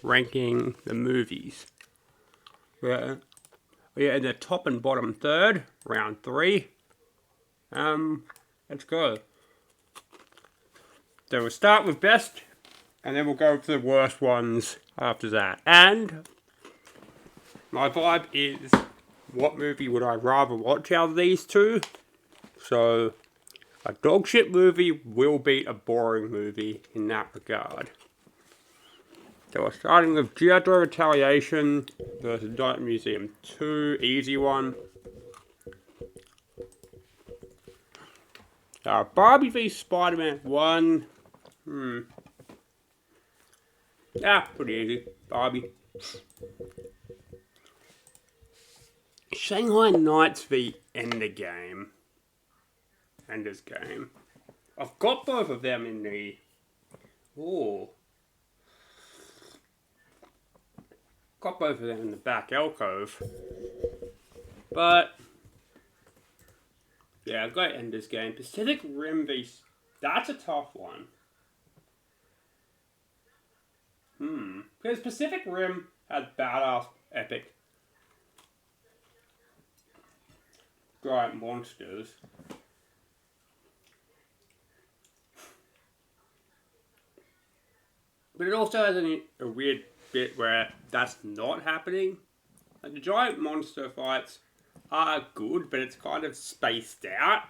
ranking the movies. Yeah, in the top and bottom third, round 3. Let's go. So we'll start with best, and then we'll go to the worst ones after that. And my vibe is, what movie would I rather watch out of these two? So, a dog shit movie will beat a boring movie in that regard. So we're starting with G.I. Joe Retaliation versus Night Museum 2, easy one. Barbie v Spider-Man 1. Pretty easy. Barbie. Shanghai Knights v Ender's Game. I've got both of them in the... Got both of them in the back alcove. But... yeah, I've got Ender's Game. Pacific Rim v... that's a tough one. Because Pacific Rim had badass epic giant monsters. But it also has a weird bit where that's not happening. Like, the giant monster fights are good, but it's kind of spaced out.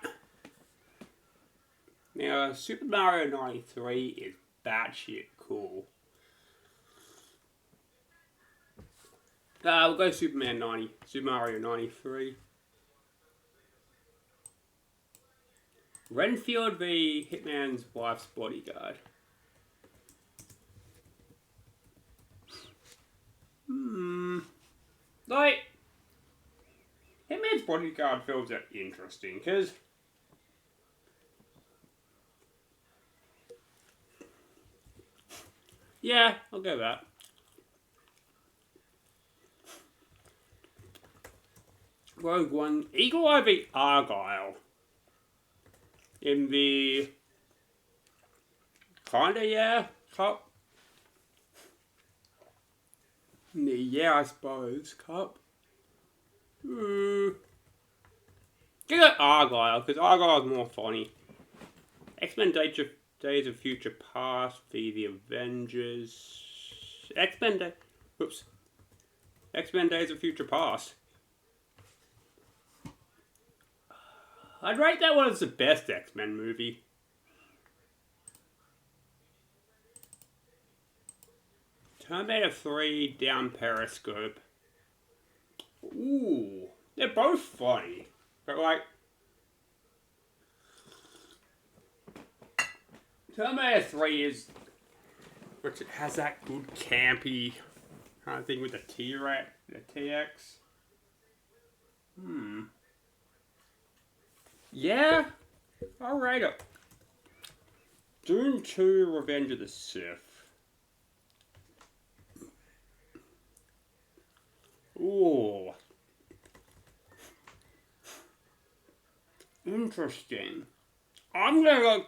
Now, Super Mario 93 is batshit cool. We'll go Super Mario 93. Renfield v Hitman's Wife's Bodyguard. Like, Hitman's Bodyguard feels interesting, because yeah, I'll go with that. Rogue One, Eagle Eye v Argyle. In the cup. I suppose, cup. Give it Argyle, because Argyle's more funny. X-Men Days of Future Past v The Avengers. X-Men Days of Future Past. I'd rate that one as the best X-Men movie. Terminator 3 down Periscope. Ooh, they're both funny, but like, Terminator 3 is, which it has that good campy kind of thing with the T-Rex, the TX. Yeah, I'll rate it. Dune 2 Revenge of the Sith. Ooh. Interesting. I'm gonna go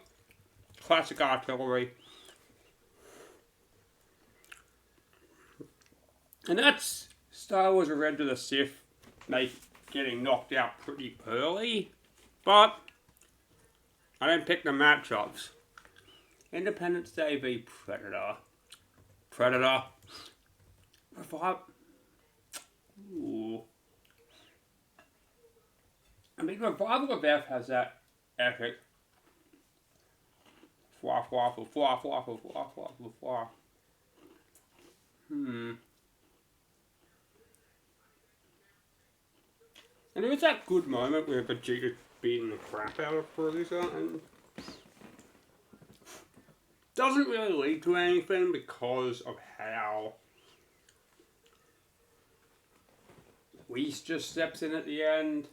Classic Artillery. And that's Star Wars Revenge of the Sith getting knocked out pretty early. But I don't pick the matchups. Independence Day v Predator. Ooh. I mean, Revival of F has that epic. Fwa. And there was that good moment where Vegeta beating the crap out of Frieza, and doesn't really lead to anything because of how Whis just steps in at the end.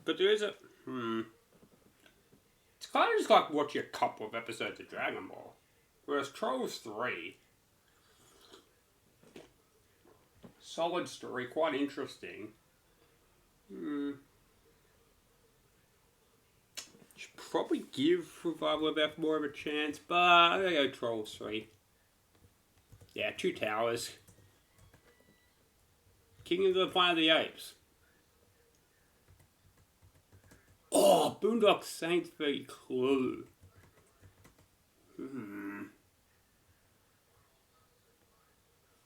But there is it's kind of just like watching a couple of episodes of Dragon Ball. Whereas Trolls 3, solid story, quite interesting. Should probably give Revival of F more of a chance, but I'm gonna go Trolls 3. Yeah, Two Towers. King of the Planet of the Apes. Oh, Boondock Saints v. Clue.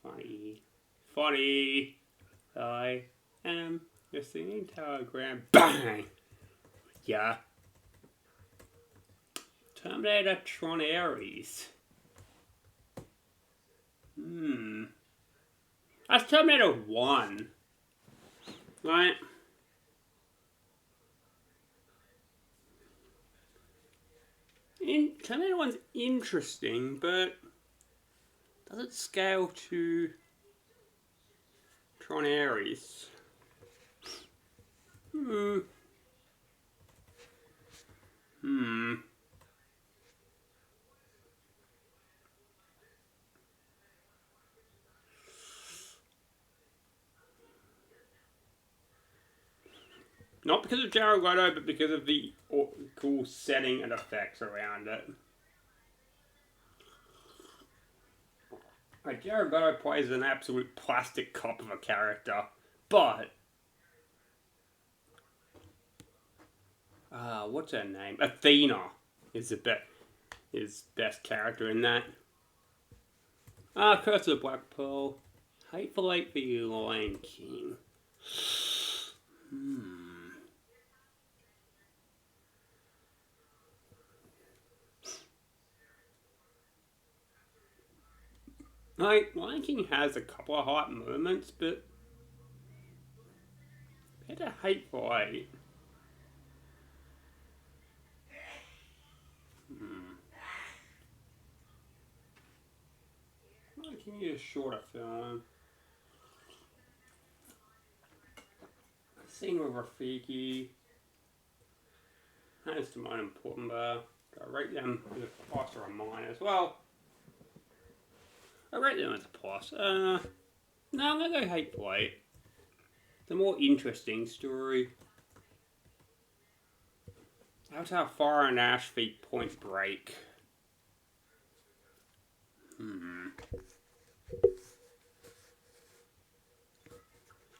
Funny. Funny. I am the singing telegram. Bang! Yeah. Terminator Tron Ares. That's Terminator 1. Right? Terminator 1's interesting, but does it scale to Tron Ares? Not because of Jared Leto, but because of the cool setting and effects around it. Like, Jared Leto plays an absolute plastic cop of a character, but what's her name? Athena is his best character in that. Curse of the Black Pearl. Hateful Eight for you, Lion King. Like, Lion King has a couple of hype moments, but compared to Hateful Eight, Lion King is a shorter film. Scene with Rafiki. Hands to Timon and Pumbaa. I rate them as a plus or a minus. Well, I rate them as a plus. No, I'm going to go Hateful Eight. The more interesting story. Avatar Fire and Ash v Point Break.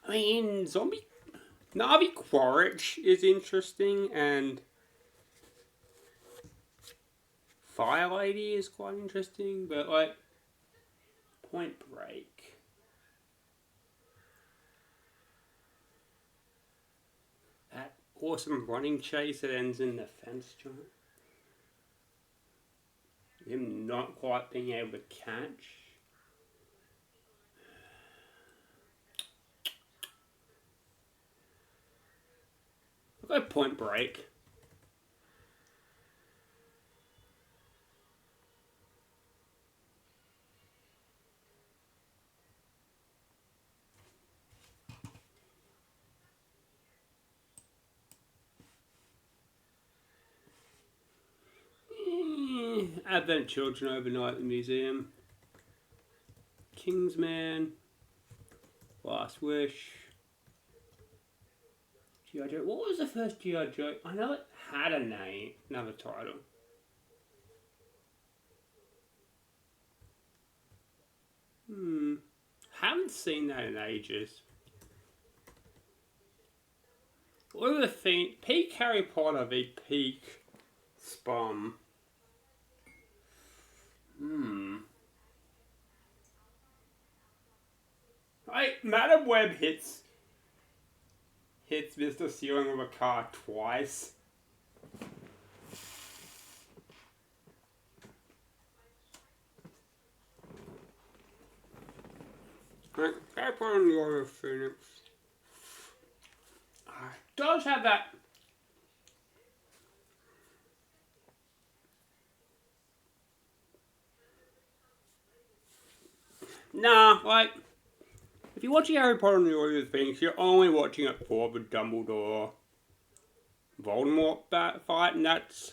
I mean, Na'vi Quaritch is interesting, and Fire Lady is quite interesting, but like Point Break. That awesome running chase that ends in the fence joint. Him not quite being able to catch. I'll go Point Break. Advent Children Overnight at the Museum. Kingsman. Last Wish. G.I. Joe. What was the first G.I. Joe? I know it had a name, another title. Haven't seen that in ages. What are the things? Peak Harry Potter v Peak Spum. Madam Web hits Mr. Ceiling with a car twice. Harry Potter and the Order of Phoenix does have that. Nah, like, if you're watching Harry Potter and the Order of Phoenix, you're only watching it for the Dumbledore Voldemort fight, and there's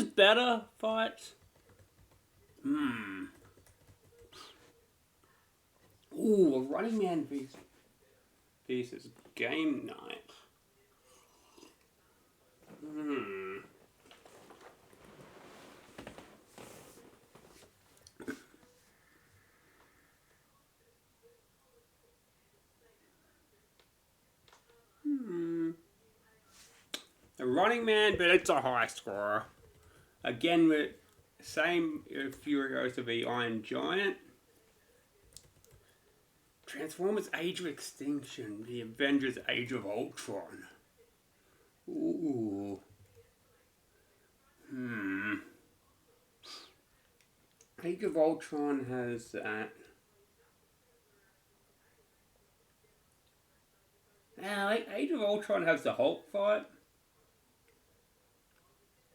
better fights. Ooh, a Running Man versus Game Night. Running Man, but it's a high scorer. Again, with same Furiosa v Iron Giant. Transformers Age of Extinction, The Avengers Age of Ultron. Ooh. Age of Ultron has that. Now, Age of Ultron has the Hulk fight.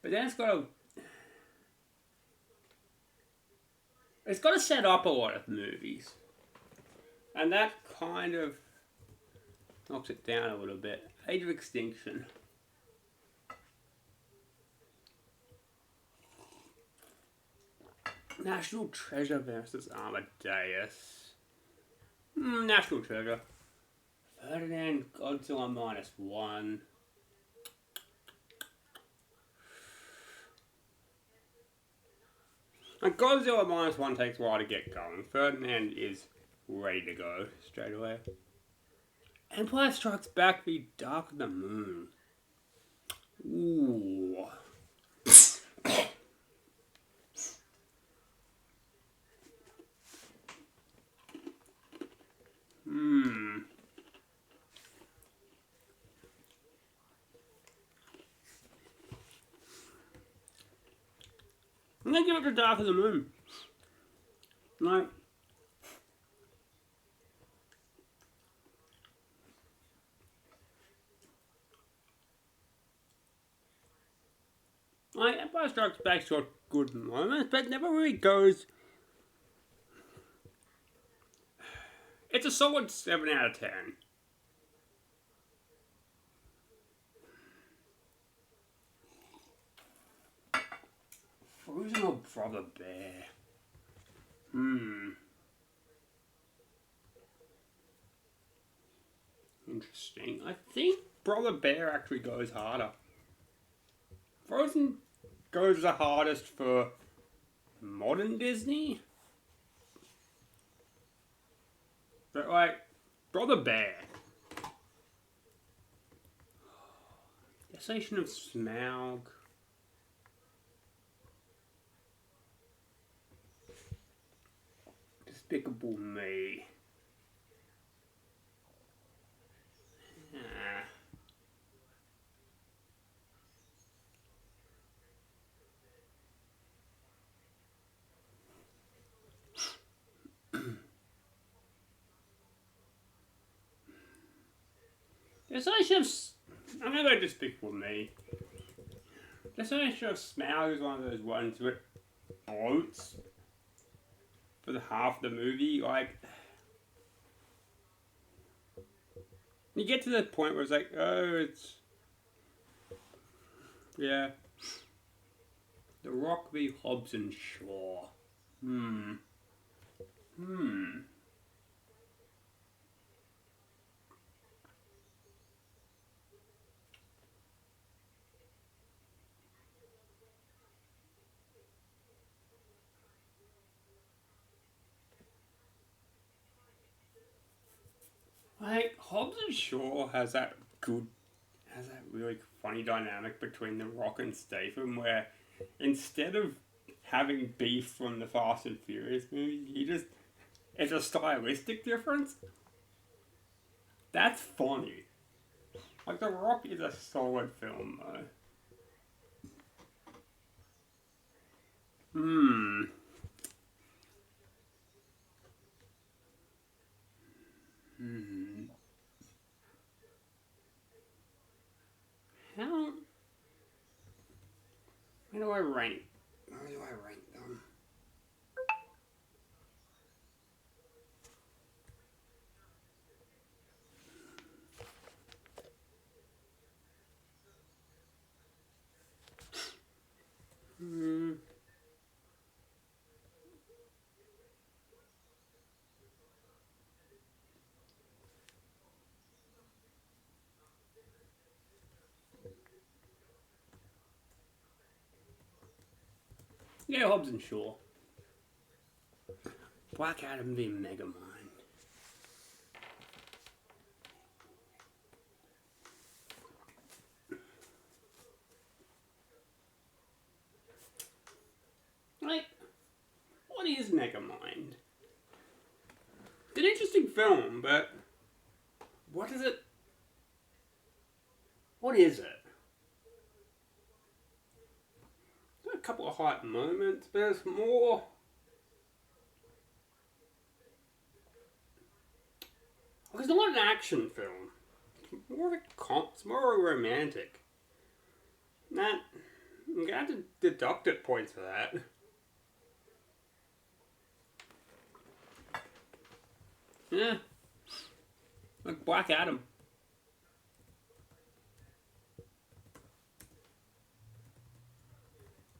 But then it's got to set up a lot of movies. And that kind of knocks it down a little bit. Age of Extinction. National Treasure versus Amadeus. National Treasure. Ferdinand Godzilla -1. And Godzilla -1 takes a while to get going. Ferdinand is ready to go straight away. Empire Strikes Back v Dark of the Moon. Ooh. I'm gonna give it to Dark of the Moon. Like, Empire Strikes Back's got good moments, but never really goes. It's a solid 7 out of 10. Frozen or Brother Bear? Interesting. I think Brother Bear actually goes harder. Frozen goes the hardest for modern Disney. But like, Brother Bear. Assassination of Smaug. Despicable Me. I'm gonna go Despicable Me. Assassination of Smaug is one of those ones where it bloats for the half of the movie. Like, you get to the point where it's like, oh, it's, yeah. The Rock v Hobbs and Shaw. Like, Hobbs and Shaw has that really funny dynamic between The Rock and Statham, where instead of having beef from the Fast and Furious movies, it's a stylistic difference. That's funny. Like, The Rock is a solid film, though. Where do I rank? Where do I rank them? Yeah, Hobbs and Shaw. Black Adam v Megamind. It's an interesting film, but what is it? What is it? There's a couple of hype moments, but it's more. It's not an action film. It's more of a it's more romantic. That I'm gonna have to deduct it points for that. Yeah, like Black Adam.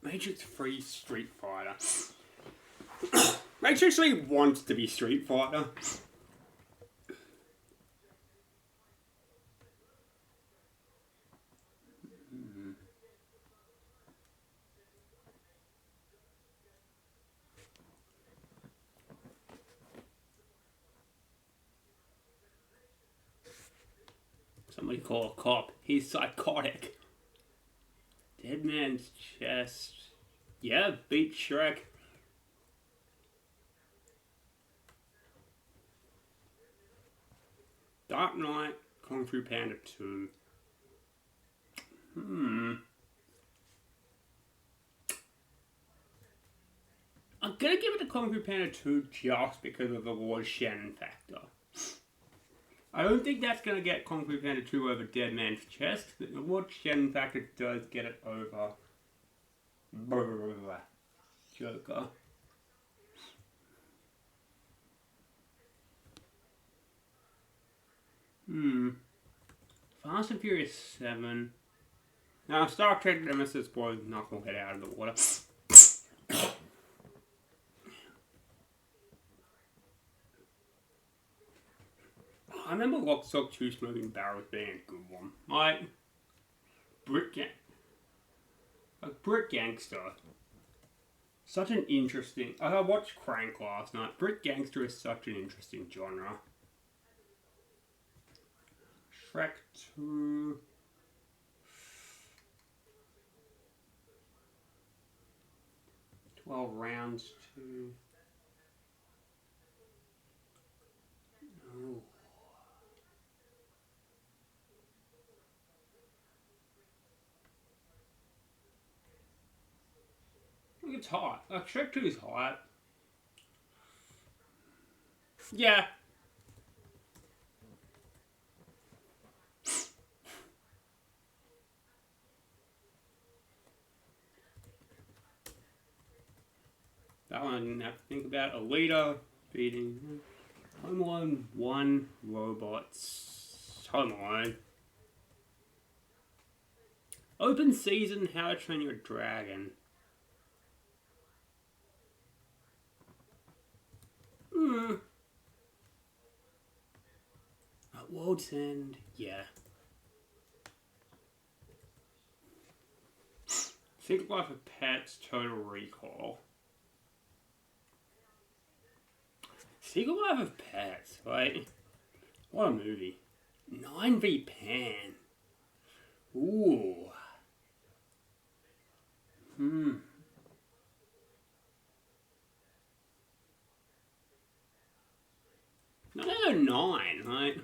Matrix 3 Street Fighter. Matrix 3 wants to be Street Fighter. Somebody call a cop. He's psychotic. Dead Man's Chest. Yeah, beat Shrek. Dark Knight, Kung Fu Panda 2. I'm gonna give it to Kung Fu Panda 2 just because of the Lord Shannon factor. I don't think that's gonna get Kung Fu Panda 2 over Dead Man's Chest. The Lord Shannon factor does get it over Joker. Fast and Furious 7. Now, Star Trek Nemesis blows Knucklehead out of the water. I remember Lock, Stock, Two Smoking Barrels being a good one. Like, Brick Gangster. Such an interesting... I watched Crank last night. Brick Gangster is such an interesting genre. Shrek 2... 12 Rounds 2... Oh. It's hot. Shrek 2 is hot. Yeah. That one I didn't have to think about. Alita beating Home Alone 1 Robots. Home Alone. Open Season How to Train Your Dragon. At World's End, yeah. Secret Life of Pets, Total Recall. Secret Life of Pets, right? What a movie. 9v Pan. Ooh. 909, right?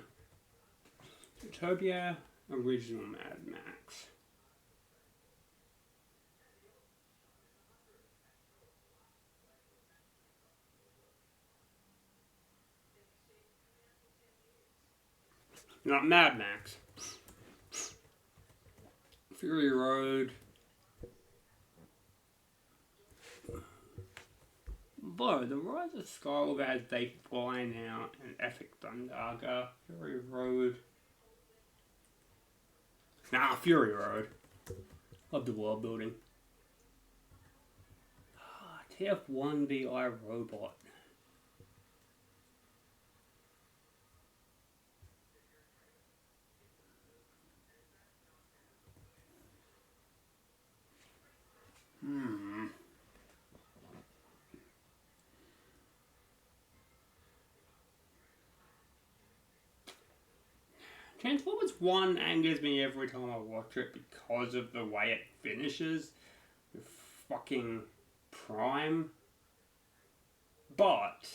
Utopia, original Mad Max. Not Mad Max. Fury Road. Boy, The Rise of Skywalker has They Fly Now and Epic Thundaga. Fury Road. Nah, Fury Road. Love the world building. TF1 v iRobot. Transformers 1 angers me every time I watch it because of the way it finishes with fucking Prime. But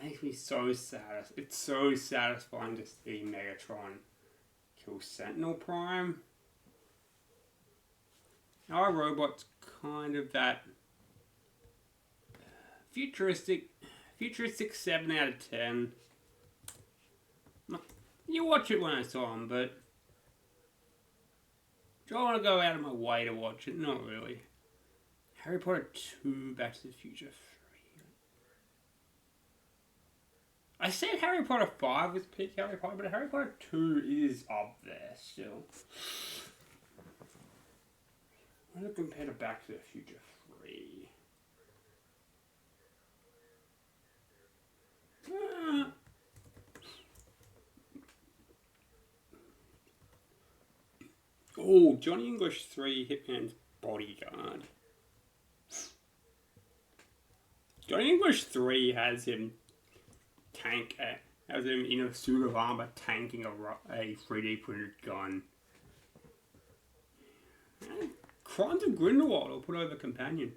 makes me so sad. It's so satisfying to see Megatron kill Sentinel Prime. Our robot's kind of that futuristic 7 out of 10. You watch it when I saw him, but do I want to go out of my way to watch it? Not really. Harry Potter 2, Back to the Future 3. I said Harry Potter 5 was peak Harry Potter, but Harry Potter 2 is up there still. I'm going to compare to Back to the Future 3. Oh, Johnny English 3, Hitman's Bodyguard. Johnny English 3 has him in a suit of armor tanking a 3D printed gun. And Crimes of Grindelwald I'll put over Companion.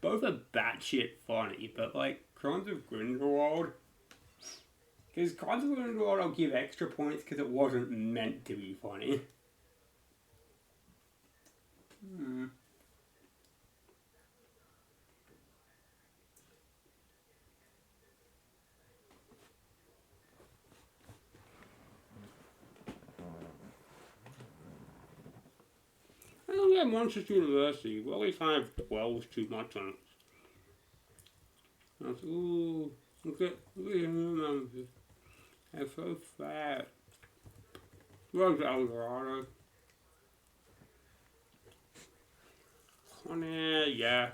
Both are batshit funny, but like Crimes of Grindelwald, because Crimes of Grindelwald I'll give extra points because it wasn't meant to be funny. I don't get Monsters University. Well, we kind of dwells too much on it. Ooh, look at him. They're so fat. Where's Eldorado? Conair, yeah.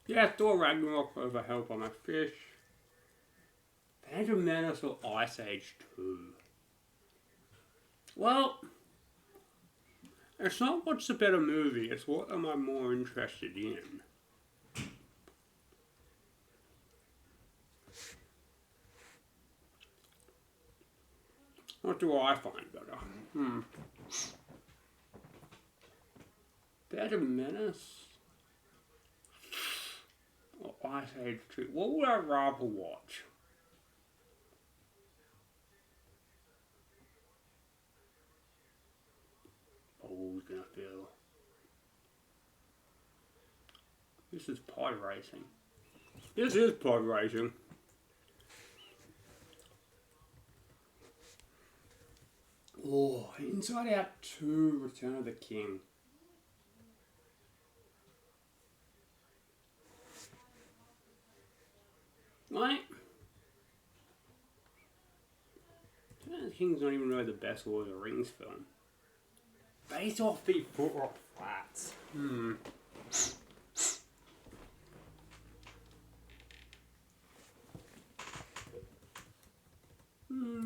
Yeah, Thor Ragnarok over Help on My Fish. Phantom Menace or Ice Age 2? Well, it's not what's the better movie, it's what am I more interested in. What do I find better? Phantom Menace or Ice Age 2? What would I rather watch? Who's gonna feel? This is pod racing. This is pod racing. Oh, Inside Out 2, Return of the King. Right? Return of the King's not even really the best Lord of the Rings film. Based off the Foot Flats. Men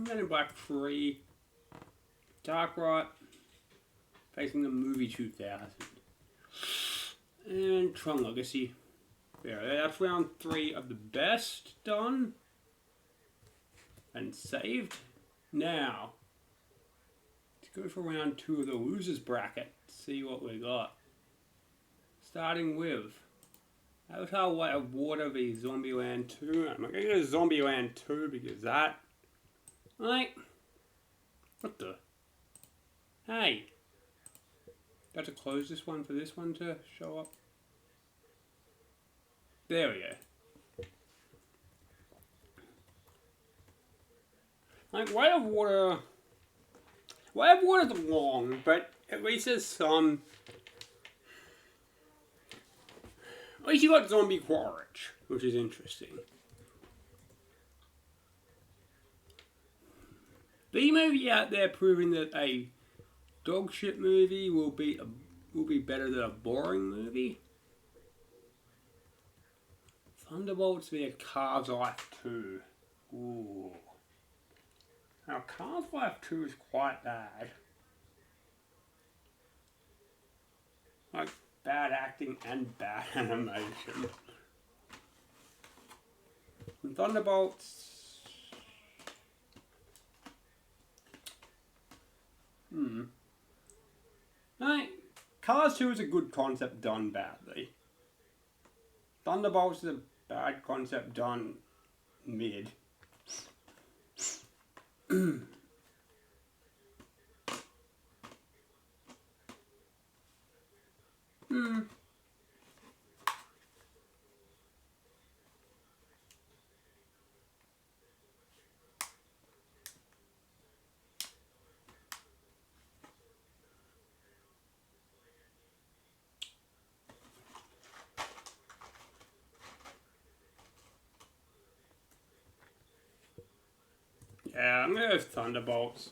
in Black 3. Darkrai. Facing the movie 2000. And Tron Legacy. Yeah, that's round 3 of the best done. And saved. Now. Go for round 2 of the losers bracket. See what we got. Starting with Avatar Way of Water v Zombieland 2. I'm not going to go Zombieland 2 because that. Like. What the? Hey. Got to close this one for this one to show up. There we go. Like, Way of Water. Way of Water's long, but at least there's some. At least you got Zombie Quaritch, which is interesting. B-movie out there proving that a dog shit movie will be better than a boring movie. Thunderbolts via Cars Life 2. Ooh. Now, Cars Life 2 is quite bad. Like, bad acting and bad animation. And Thunderbolts... Like, Cars 2 is a good concept done badly. Thunderbolts is a bad concept done mid. Yeah, I'm gonna go with Thunderbolts.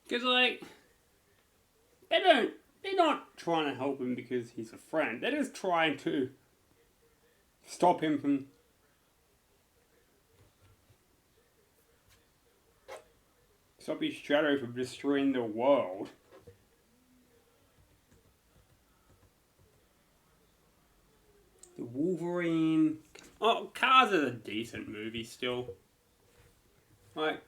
Because, like, they're not trying to help him because he's a friend. They're just trying to stop him from stop his shadow from destroying the world. The Wolverine. Oh, Cars is a decent movie still. Like,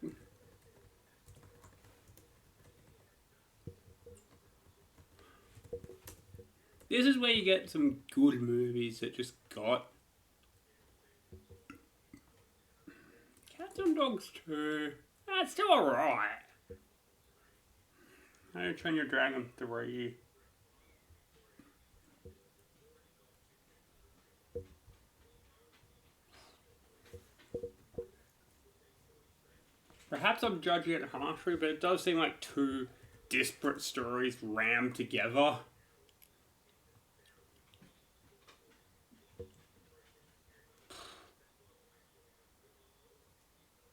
this is where you get some good movies that just got. Cats and Dogs 2. That's still alright. How to Train Your Dragon 3. Perhaps I'm judging it harshly, but it does seem like two disparate stories rammed together.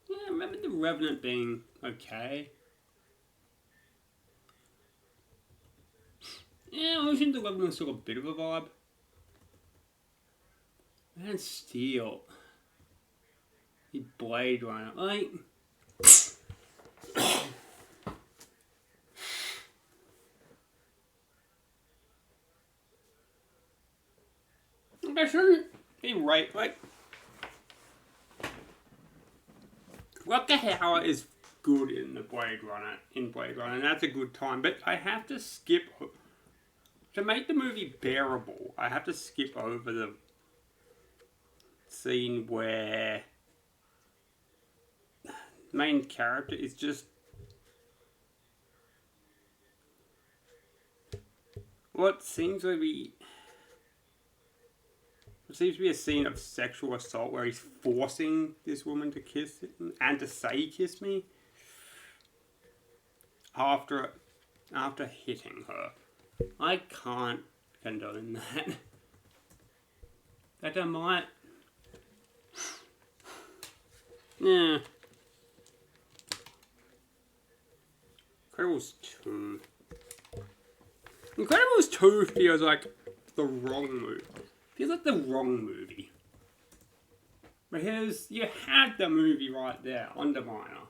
Yeah, I remember The Revenant being okay. Yeah, Ocean The Revenant's still a bit of a vibe. Man Steel. The Blade Runner. Like, I shouldn't be right. Like, Rutger Hauer is good in the Blade Runner, and that's a good time. But I have to skip to make the movie bearable. I have to skip over the scene where the main character is just what seems to be a scene of sexual assault where he's forcing this woman to kiss him and to say "kiss me" after hitting her. I can't condone that. That I might. Yeah. Incredibles 2. Incredibles 2 feels like the wrong movie. Feels like the wrong movie. Because you had the movie right there, Underminer.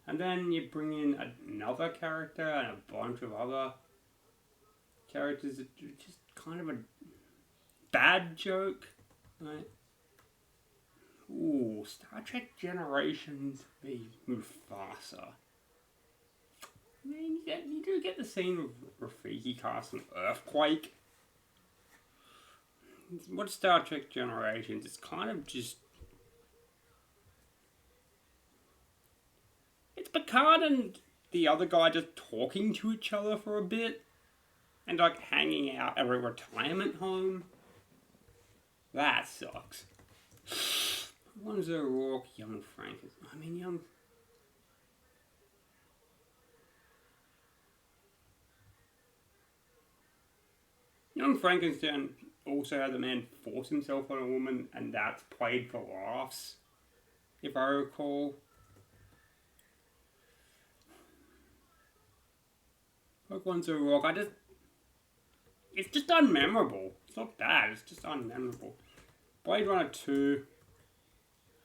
And then you bring in another character and a bunch of other characters that are just kind of a bad joke. Like, ooh, Star Trek Generations v Mufasa. I mean, you do get the scene with Rafiki casting Earthquake. What Star Trek Generations? It's kind of just. It's Picard and the other guy just talking to each other for a bit. And like hanging out at a retirement home. That sucks. One's O'Rourke, Young Frankenstein. I mean, Young Frankenstein also had a man force himself on a woman, and that's played for laughs, if I recall. One's O'Rourke, it's just unmemorable. It's not bad, it's just unmemorable. Blade Runner 2.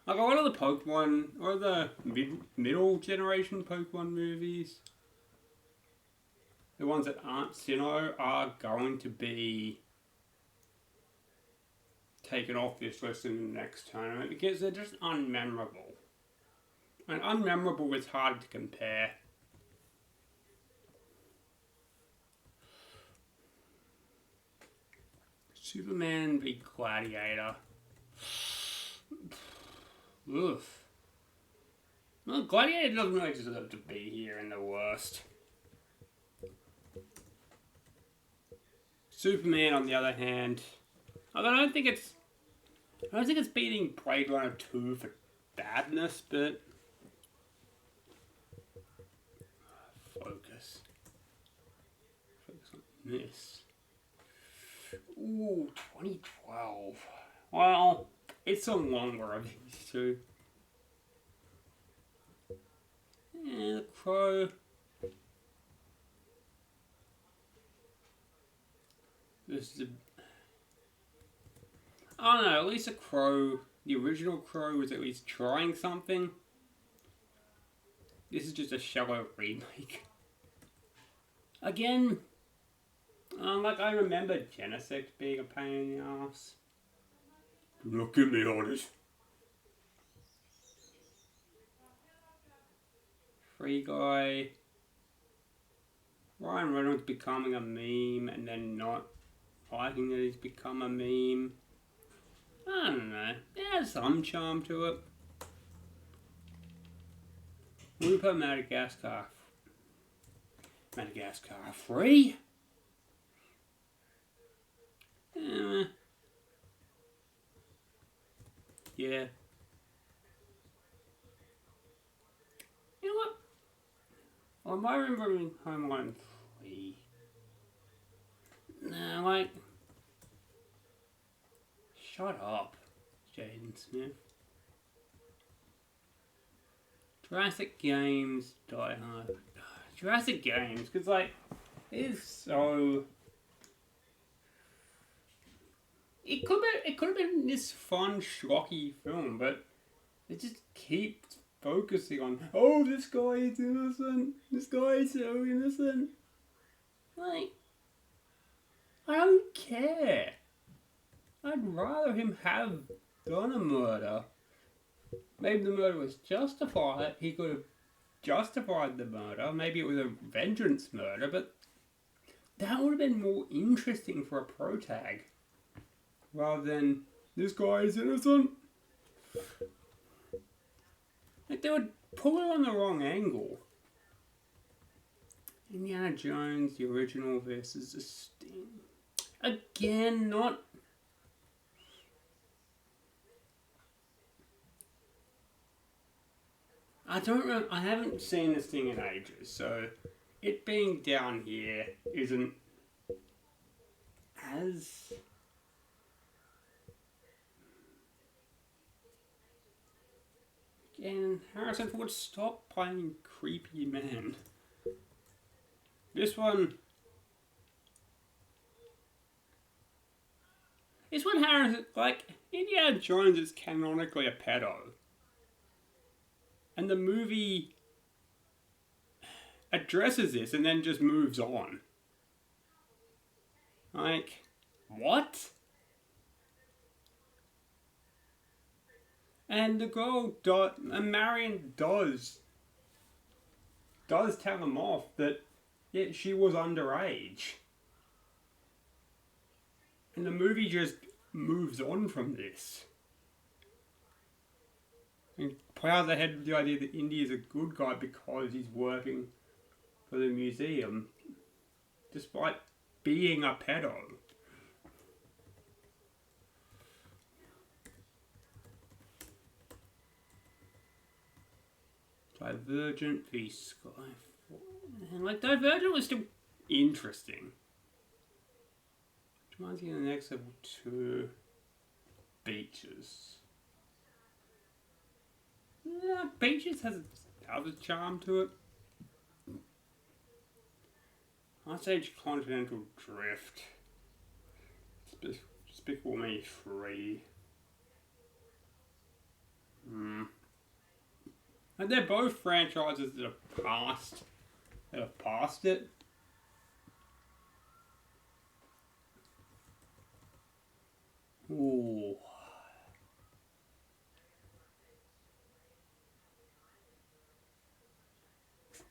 Like a lot of the Pokemon, or the middle generation Pokemon movies, the ones that aren't Sinnoh, are going to be taken off this list in the next tournament because they're just unmemorable. And unmemorable is hard to compare. Superman v Gladiator. Oof. Well, Gladiator doesn't really deserve to be here in the worst. Superman, on the other hand, I don't think it's beating Blade Runner 2 for badness, but focus on this. Ooh, 2012. Well, it's a longer of these two. Yeah, The Crow. This is I don't know, at least The Crow, the original Crow was at least trying something. This is just a shallow remake. Again, like I remember Genesis being a pain in the ass. Do not get me on it. Free Guy. Ryan Reynolds becoming a meme and then not liking that he's become a meme. I don't know. It has some charm to it. Rupert Madagascar 3? Yeah. You know what? Well, am I remembering Home Alone 3? Nah, like... Shut up, Jaden Smith. Jurassic Games, Die Hard. Jurassic Games, because, like, it is so... It could have been this fun, schlocky film, but it just keeps focusing on, oh, this guy is innocent. This guy is so innocent. Like, I don't care. I'd rather him have done a murder. Maybe the murder was justified. He could have justified the murder. Maybe it was a vengeance murder, but that would have been more interesting for a protag. Rather than, this guy is innocent. Like, they would pull it on the wrong angle. Indiana Jones, the original versus the Sting. Again, not... I haven't seen this thing in ages, so it being down here isn't as... Again, Harrison Ford, stop playing creepy man. This one Harrison, like, Indiana Jones is canonically a pedo. And the movie addresses this and then just moves on. Like, what? And the girl, Marion does tell him off that, yeah, she was underage. And the movie just moves on from this. And plows ahead with the idea that Indy is a good guy because he's working for the museum, despite being a pedo. Divergent v Skyfall. And like, Divergent was still interesting. Which reminds me of the next level 2, Beaches. Yeah, Beaches has other charm to it. Ice Age Continental Drift. Despicable Me 3. And they're both franchises that have passed it. Ooh.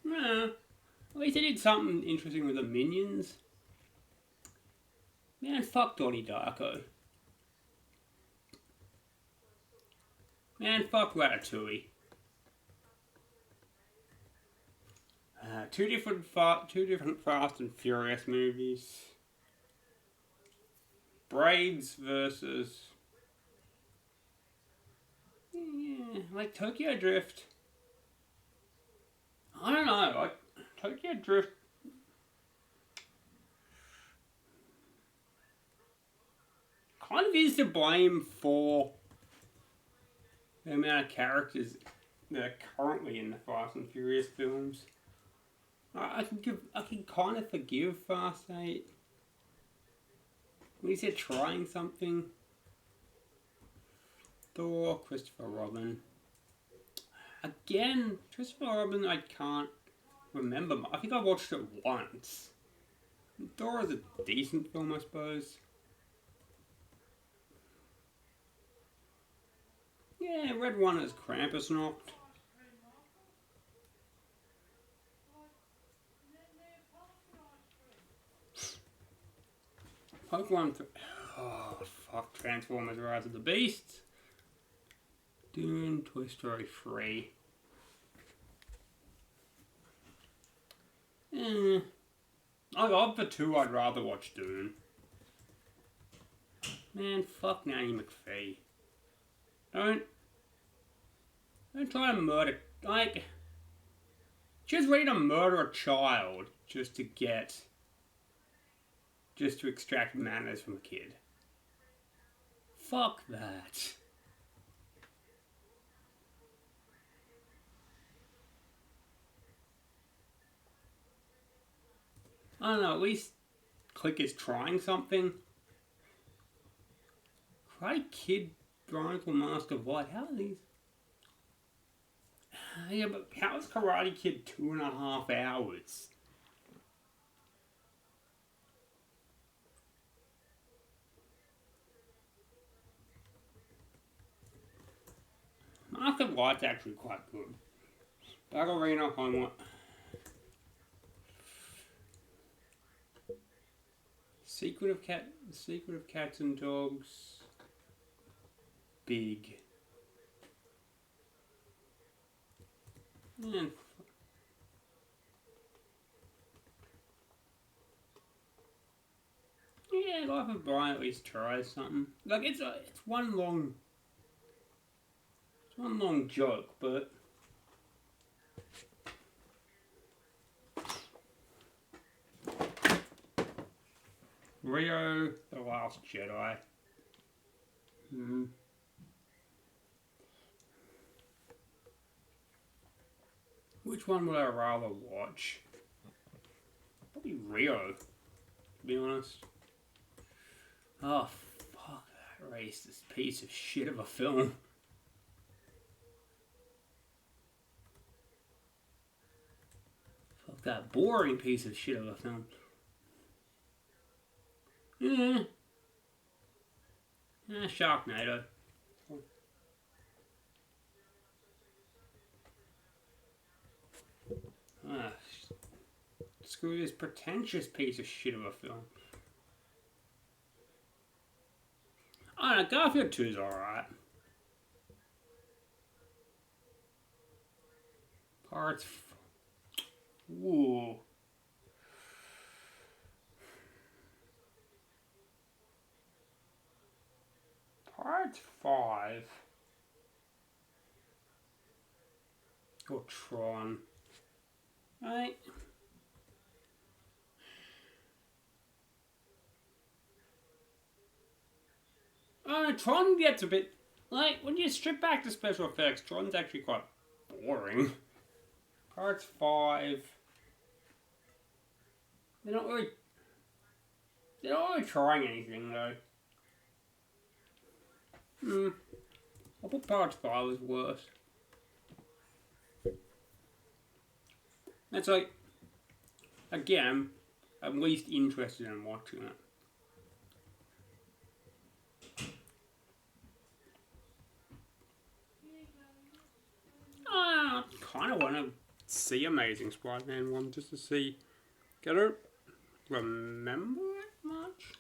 Yeah. At least they did something interesting with the Minions. Man, fuck Donnie Darko. Man, fuck Ratatouille. Two different Fast and Furious movies. Braids versus... Yeah, like Tokyo Drift. I don't know, like Tokyo Drift... kind of is to blame for the amount of characters that are currently in the Fast and Furious films. I can kind of forgive Fast 8. At least they're trying something. Thor, Christopher Robin. Again, Christopher Robin, I can't remember. I think I watched it once. Thor is a decent film, I suppose. Yeah, Red One is Krampusnacht. Pokemon 3. Oh, fuck. Transformers Rise of the Beasts. Dune, Toy Story 3. Of the two, I'd rather watch Dune. Man, fuck Nanny McPhee. Don't try to murder, like, she's ready to murder a child just to extract manners from a kid. Fuck that. I don't know, at least Click is trying something. Karate Kid, Chronicle Master of Light, how are these? Yeah, but how is Karate Kid 2.5 hours? Master of Light's actually quite good. Battle Arena, Homework. Secret of Cats and Dogs. Big. Man. Yeah, Life of Brian at least tries something. Like it's one long joke, but Rio, The Last Jedi. Which one would I rather watch? Probably Rio, to be honest. Oh, fuck that racist piece of shit of a film. Fuck that boring piece of shit of a film. Sharknado. Screw this pretentious piece of shit of a film. I don't know, Garfield 2's alright. Parts. Ooh. Part 5. Or Tron. Right. Tron gets a bit... like, when you strip back the special effects, Tron's actually quite boring. Parts 5. They're not really trying anything, though. I'll put Parts 5 as worse. That's like... again, I'm least interested in watching it. I kind of want to see Amazing Spider-Man 1 just to see. I don't remember it much.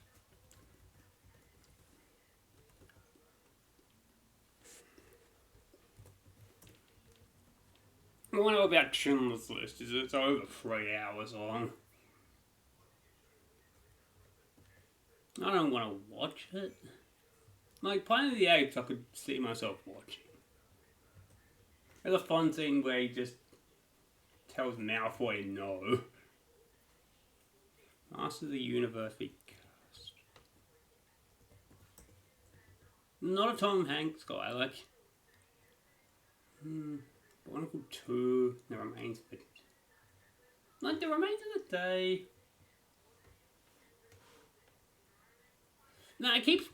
What I know about Schindler's List is it's over 3 hours long. I don't want to watch it. Like Planet of the Apes, I could see myself watching. There's a fun scene where he just tells Malfoy no. Master of the Universe be cast. Not a Tom Hanks guy, like. Barnacle 2, The Remains of it. Like, The Remains of the Day. No, it keeps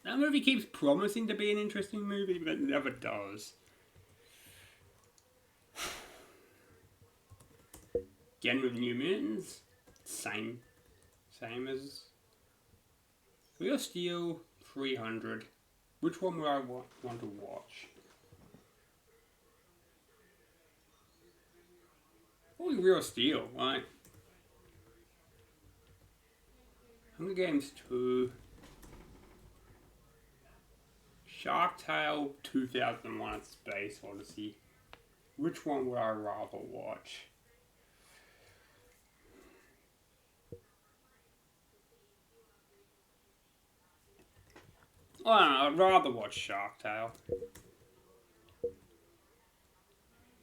that movie keeps promising to be an interesting movie, but it never does. Again with New Mutants, same as Real Steel 300. Which one would I want to watch? Probably Real Steel, right? Hunger Games 2. Shark Tale 2001 Space Odyssey. Which one would I rather watch? I don't know, I'd rather watch Shark Tale.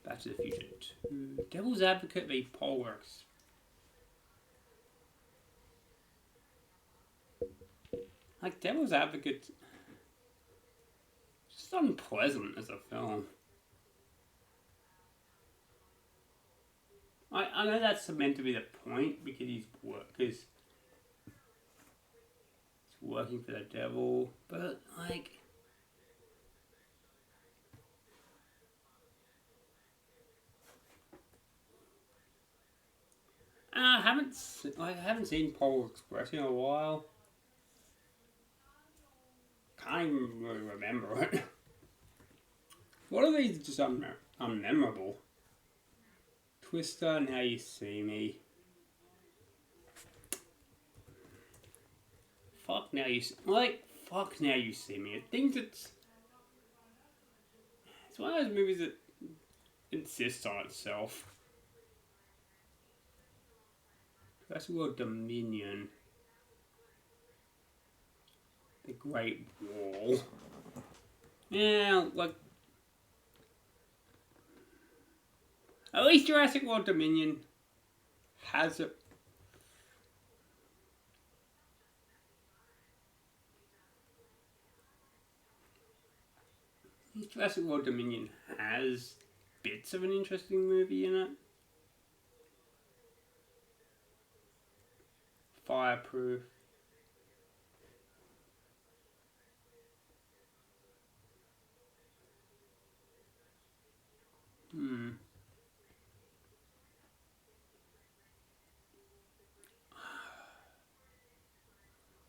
Back to the Future 2. Devil's Advocate v Poleworks. Like, Devil's Advocate, just unpleasant as a film. I know that's meant to be the point because he's working for the devil, but like, I haven't seen Polar Express in a while. Can't even really remember it. What are these just unmemorable? Twister, Now You See Me. Fuck Now You See Me. It thinks it's one of those movies that insists on itself. Jurassic World Dominion. The Great Wall. Yeah, like, at least Jurassic World Dominion has a Jurassic World Dominion has bits of an interesting movie in it. Fireproof.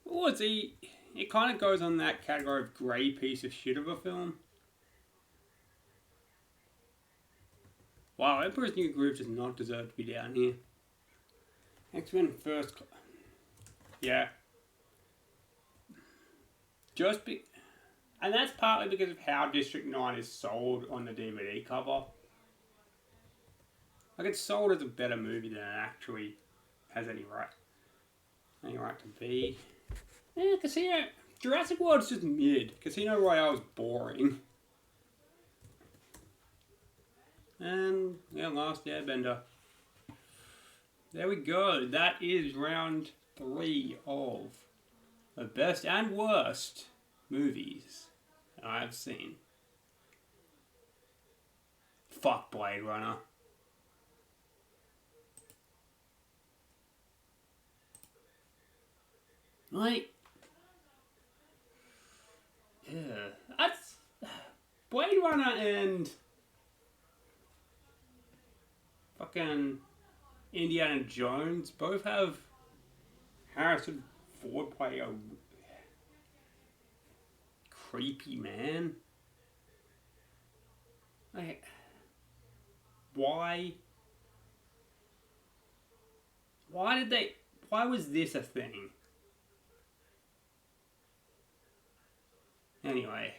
What was he? It kind of goes on that category of grey piece of shit of a film. Wow, Emperor's New Groove does not deserve to be down here. X-Men First Class. Yeah. And that's partly because of how District 9 is sold on the DVD cover. Like, it's sold as a better movie than it actually has any right to be. Yeah, Casino... Jurassic World's just mid. Casino Royale's boring. And, yeah, Last Airbender. There we go. That is round 3 of the best and worst movies I've seen. Fuck Blade Runner. Like, yeah, that's Blade Runner and fucking Indiana Jones both have Harrison Ford play a creepy man. Like, why was this a thing? Anyway,